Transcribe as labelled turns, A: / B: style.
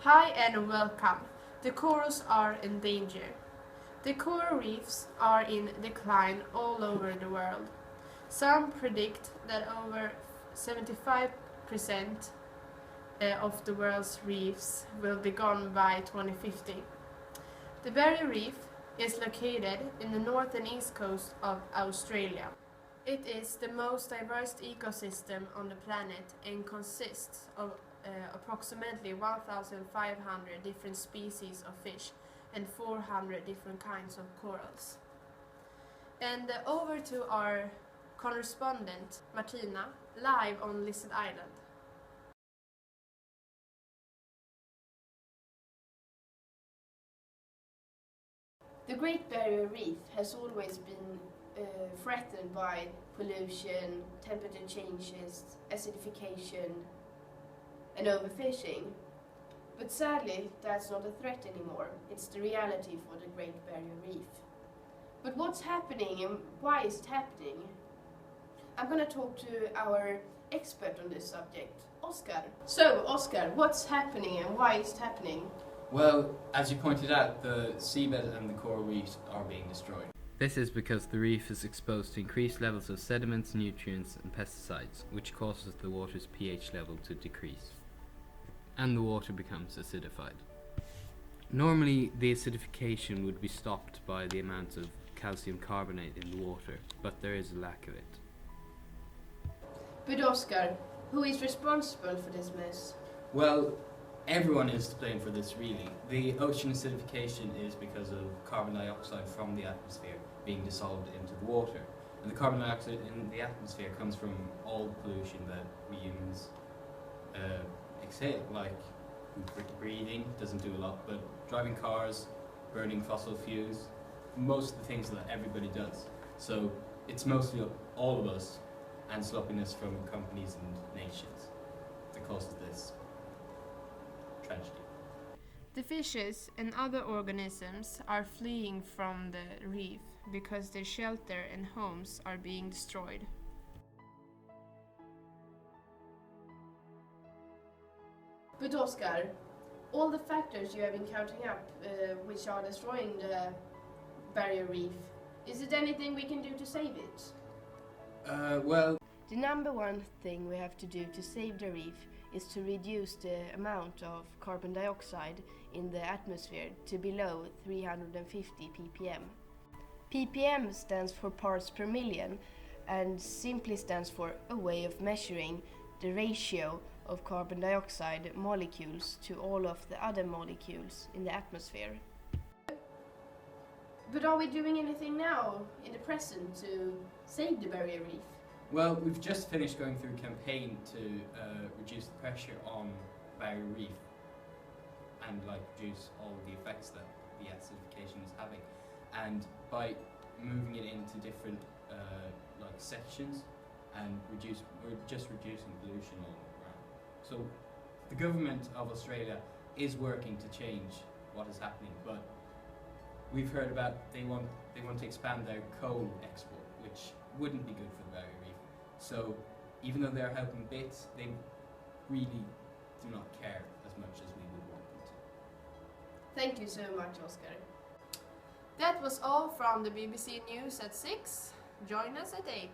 A: Hi and welcome. The corals are in danger. The coral reefs are in decline all over the world. Some predict that over 75% of the world's reefs will be gone by 2050. The Barrier Reef is located in the north and east coast of Australia. It is the most diverse ecosystem on the planet and consists of approximately 1,500 different species of fish and 400 different kinds of corals. And over to our correspondent Martina, live on Lizard Island.
B: The Great Barrier Reef has always been threatened by pollution, temperature changes, acidification and overfishing. But sadly, that's not a threat anymore. It's the reality for the Great Barrier Reef. But what's happening and why is it happening? I'm going to talk to our expert on this subject, Oskar. So, Oskar, what's happening and why is it happening?
C: Well, as you pointed out, the seabed and the coral reefs are being destroyed.
D: This is because the reef is exposed to increased levels of sediments, nutrients and pesticides, which causes the water's pH level to decrease, and the water becomes acidified. Normally, the acidification would be stopped by the amount of calcium carbonate in the water, but there is a lack of it.
B: But Oskar, who is responsible for this mess?
C: Well, everyone is to blame for this, really. The ocean acidification is because of carbon dioxide from the atmosphere being dissolved into the water. And the carbon dioxide in the atmosphere comes from all the pollution that we humans exhale, like breathing doesn't do a lot, but driving cars, burning fossil fuels, most of the things that everybody does. So it's mostly all of us and sloppiness from companies and nations that causes this tragedy.
A: The fishes and other organisms are fleeing from the reef because their shelter and homes are being destroyed.
B: But Oskar, all the factors you have been counting up which are destroying the barrier reef, is it anything we can do to save it?
C: Well,
B: the number one thing we have to do to save the reef is to reduce the amount of carbon dioxide in the atmosphere to below 350 ppm. ppm stands for parts per million and simply stands for a way of measuring the ratio of carbon dioxide molecules to all of the other molecules in the atmosphere. But are we doing anything now, in the present, to save the barrier reef?
C: well, we've just finished going through a campaign to reduce the pressure on barrier reef and reduce all the effects that the acidification is having. And by moving it into different sections and we're just reducing pollution all around. So the government of Australia is working to change what is happening, but we've heard about they want to expand their coal export, which wouldn't be good for the barrier reef. So even though they're helping bits, they really do not care as much as we would want them to.
B: Thank you so much, Oskar.
A: That was all from the BBC News at 6. Join us at 8.